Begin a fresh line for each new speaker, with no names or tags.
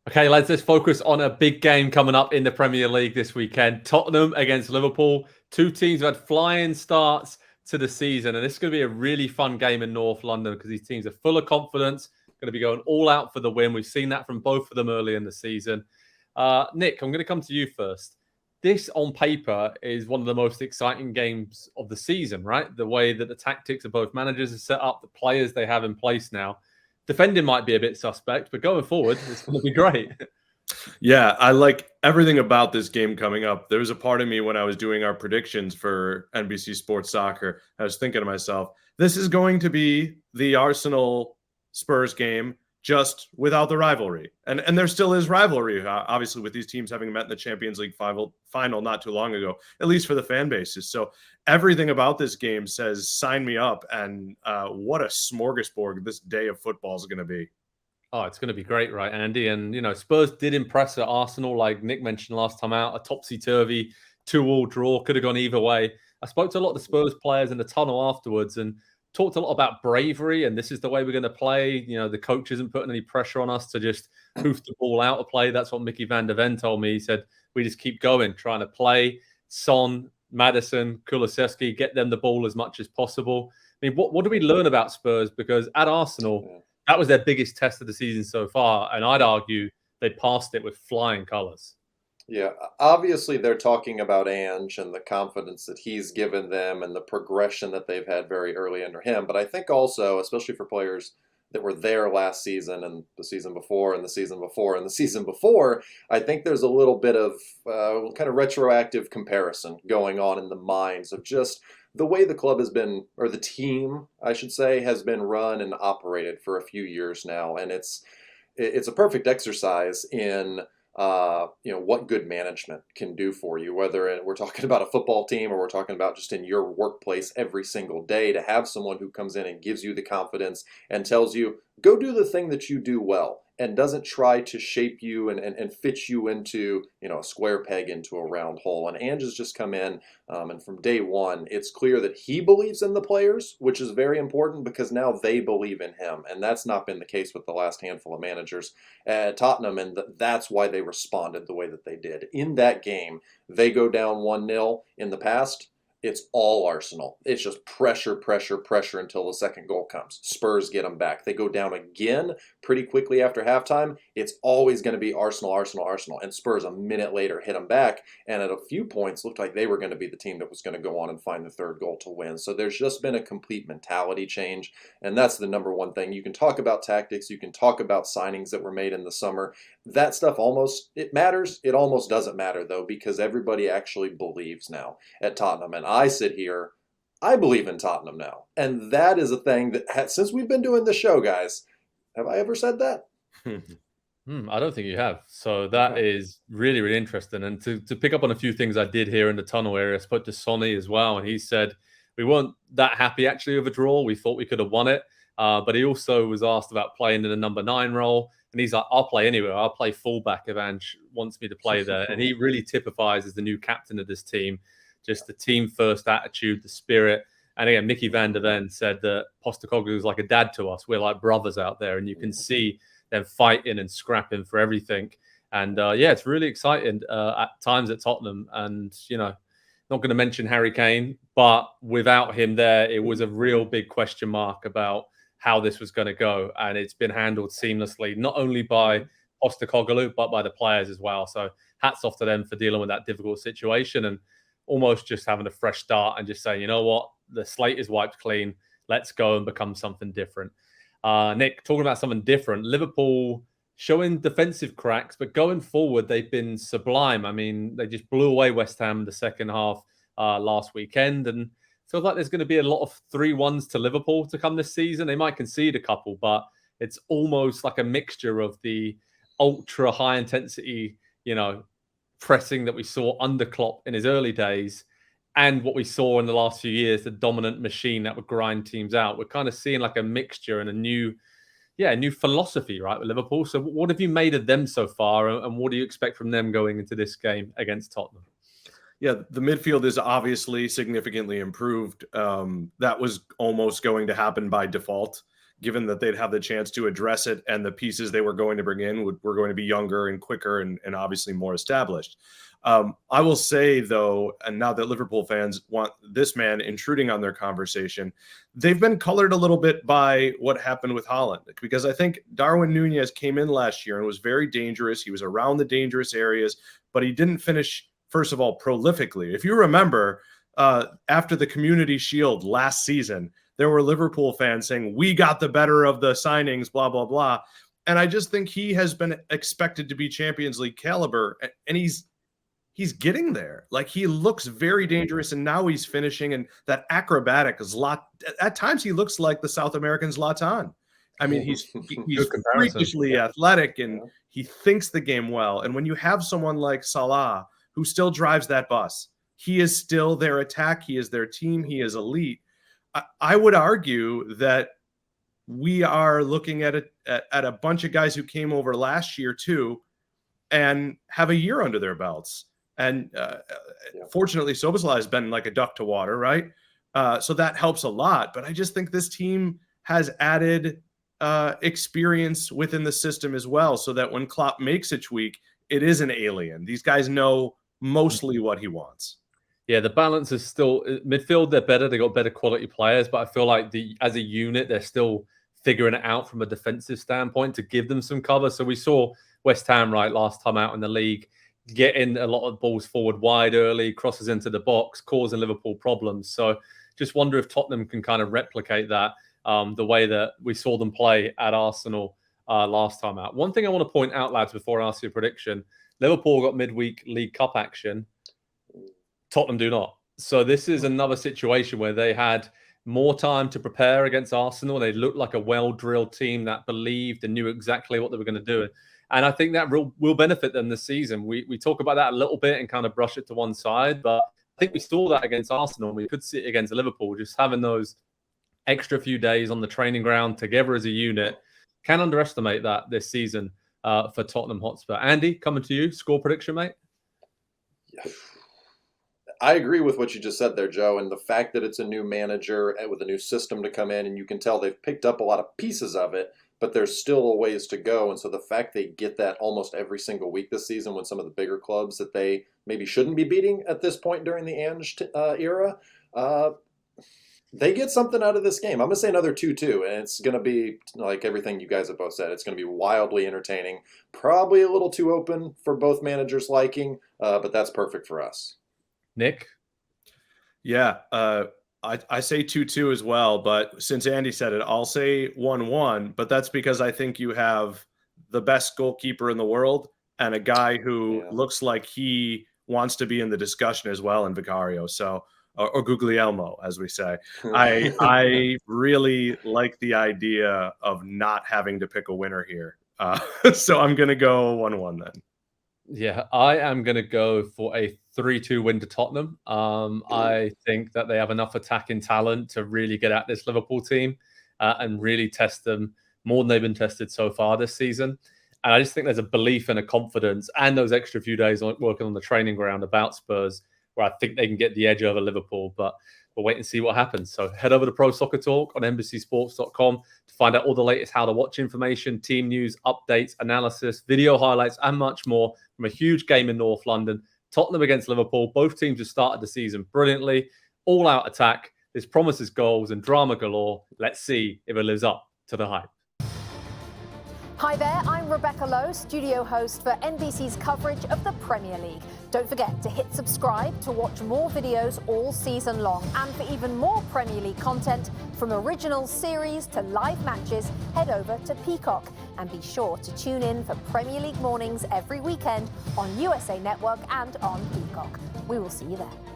Okay, lads, let's focus on a big game coming up in the Premier League this weekend. Tottenham against Liverpool. Two teams who had flying starts to the season. And this is going to be a really fun game in North London because these teams are full of confidence, going to be going all out for the win. We've seen that from both of them early in the season. Nick, I'm going to come to you first. This, on paper, is one of the most exciting games of the season, right? The way that the tactics of both managers are set up, the players they have in place now. Defending might be a bit suspect, but going forward, it's going to be great.
Yeah, I like everything about this game coming up. There was a part of me when I was doing our predictions for NBC Sports Soccer, I was thinking to myself, this is going to be the Arsenal Spurs game just without the rivalry. And there still is rivalry, obviously, with these teams having met in the Champions League final not too long ago, at least for the fan bases. So everything about this game says, sign me up. And what a smorgasbord this day of football is going to be.
Oh, it's going to be great, right, Andy? And, Spurs did impress at Arsenal, like Nick mentioned last time out, a topsy-turvy 2-2 draw, could have gone either way. I spoke to a lot of the Spurs players in the tunnel afterwards and talked a lot about bravery, and this is the way we're going to play. The coach isn't putting any pressure on us to just hoof the ball out of play. That's what Mickey van der Ven told me. He said, we just keep going, trying to play. Son, Madison, Kulusevski, get them the ball as much as possible. I mean, what do we learn about Spurs? Because at Arsenal, that was their biggest test of the season so far, and I'd argue they passed it with flying colours.
Yeah, obviously they're talking about Ange and the confidence that he's given them and the progression that they've had very early under him. But I think also, especially for players that were there last season and the season before and the season before and the season before, I think there's a little bit of kind of retroactive comparison going on in the minds of just the way the club has been, or the team, I should say, has been run and operated for a few years now. And it's a perfect exercise in what good management can do for you, whether we're talking about a football team or we're talking about just in your workplace every single day, to have someone who comes in and gives you the confidence and tells you, go do the thing that you do well, and doesn't try to shape you and fit you into, a square peg into a round hole. And Ange has just come in, and from day one, it's clear that he believes in the players, which is very important because now they believe in him. And that's not been the case with the last handful of managers at Tottenham, and that's why they responded the way that they did. In that game, they go down 1-0 in the past. It's all Arsenal. It's just pressure, pressure, pressure until the second goal comes. Spurs get them back. They go down again pretty quickly after halftime. It's always going to be Arsenal, Arsenal, Arsenal. And Spurs a minute later hit them back. And at a few points looked like they were going to be the team that was going to go on and find the third goal to win. So there's just been a complete mentality change. And that's the number one thing. You can talk about tactics. You can talk about signings that were made in the summer. That stuff it matters. It almost doesn't matter, though, because everybody actually believes now at Tottenham. And I sit here, I believe in Tottenham now. And that is a thing that, since we've been doing this show, guys, have I ever said that?
I don't think you have. So that is really, really interesting. And to pick up on a few things I did here in the tunnel area, I spoke to Sonny as well, and he said we weren't that happy actually with a draw. We thought we could have won it. But he also was asked about playing in the number 9 role. And he's like, I'll play anywhere. I'll play fullback if Ange wants me to play there. And he really typifies as the new captain of this team, just the team first attitude, the spirit. And again, Mickey van der Ven said that Postecoglou is like a dad to us. We're like brothers out there. And you can see them fighting and scrapping for everything. And it's really exciting at times at Tottenham. And, not going to mention Harry Kane, but without him there, it was a real big question mark about how this was going to go. And it's been handled seamlessly, not only by Postecoglou, but by the players as well. So hats off to them for dealing with that difficult situation and almost just having a fresh start and just saying, you know what, the slate is wiped clean. Let's go and become something different. Nick, talking about something different, Liverpool showing defensive cracks, but going forward, they've been sublime. I mean, they just blew away West Ham the second half last weekend, and feels like there's going to be a lot of 3-1s to Liverpool to come this season. They might concede a couple, but it's almost like a mixture of the ultra high intensity, pressing that we saw under Klopp in his early days and what we saw in the last few years, the dominant machine that would grind teams out. We're kind of seeing like a mixture and a new philosophy, right, with Liverpool. So what have you made of them so far, and what do you expect from them going into this game against Tottenham?
Yeah, the midfield is obviously significantly improved. That was almost going to happen by default. given that they'd have the chance to address it, and the pieces they were going to bring in were going to be younger and quicker and obviously more established. I will say, though, and now that Liverpool fans want this man intruding on their conversation, they've been colored a little bit by what happened with Holland, because I think Darwin Núñez came in last year and was very dangerous. He was around the dangerous areas, but he didn't finish, first of all, prolifically. If you remember, after the Community Shield last season, there were Liverpool fans saying, we got the better of the signings, blah, blah, blah. And I just think he has been expected to be Champions League caliber, and he's getting there. Like, he looks very dangerous, and now he's finishing, and that acrobatic is at times he looks like the South American Zlatan. I mean, he's freakishly athletic, and he thinks the game well. And when you have someone like Salah, who still drives that bus, he is still their attack. He is their team. He is elite. I would argue that we are looking at a bunch of guys who came over last year too, and have a year under their belts. And fortunately, Szoboszlai has been like a duck to water, right? So that helps a lot. But I just think this team has added experience within the system as well, so that when Klopp makes a tweak, it is an alien. These guys know mostly what he wants.
Yeah, the balance is still midfield. They're better. They got better quality players, but I feel like as a unit, they're still figuring it out from a defensive standpoint to give them some cover. So we saw West Ham last time out in the league, getting a lot of balls forward wide early, crosses into the box, causing Liverpool problems. So just wonder if Tottenham can kind of replicate that the way that we saw them play at Arsenal last time out. One thing I want to point out, lads, before I ask you a prediction, Liverpool got midweek League Cup action. Tottenham do not. So this is another situation where they had more time to prepare against Arsenal. They looked like a well-drilled team that believed and knew exactly what they were going to do. And I think that will benefit them this season. We talk about that a little bit and kind of brush it to one side, but I think we saw that against Arsenal. We could see it against Liverpool. Just having those extra few days on the training ground together as a unit, can underestimate that this season for Tottenham Hotspur. Andy, coming to you, score prediction, mate?
Yeah. I agree with what you just said there, Joe, and the fact that it's a new manager with a new system to come in, and you can tell they've picked up a lot of pieces of it, but there's still a ways to go. And so the fact they get that almost every single week this season when some of the bigger clubs that they maybe shouldn't be beating at this point during the Ange era, they get something out of this game. I'm going to say another 2-2, and it's going to be like everything you guys have both said. It's going to be wildly entertaining, probably a little too open for both managers' liking, but that's perfect for us.
Nick?
Yeah, I say 2-2 as well, but since Andy said it, I'll say 1-1, but that's because I think you have the best goalkeeper in the world and a guy who looks like he wants to be in the discussion as well in Vicario, so or Guglielmo, as we say. I really like the idea of not having to pick a winner here. So I'm going to go 1-1 then.
Yeah, I am going to go for a 3-2 win to Tottenham. I think that they have enough attacking talent to really get at this Liverpool team and really test them more than they've been tested so far this season. And I just think there's a belief and a confidence and those extra few days working on the training ground about Spurs where I think they can get the edge over Liverpool. But we'll wait and see what happens. So head over to Pro Soccer Talk on NBCSports.com to find out all the latest how to watch information, team news, updates, analysis, video highlights, and much more from a huge game in North London. Tottenham against Liverpool. Both teams have started the season brilliantly. All-out attack. This promises goals and drama galore. Let's see if it lives up to the hype.
Hi there, I'm Rebecca Lowe, studio host for NBC's coverage of the Premier League. Don't forget to hit subscribe to watch more videos all season long. And for even more Premier League content, from original series to live matches, head over to Peacock. And be sure to tune in for Premier League mornings every weekend on USA Network and on Peacock. We will see you there.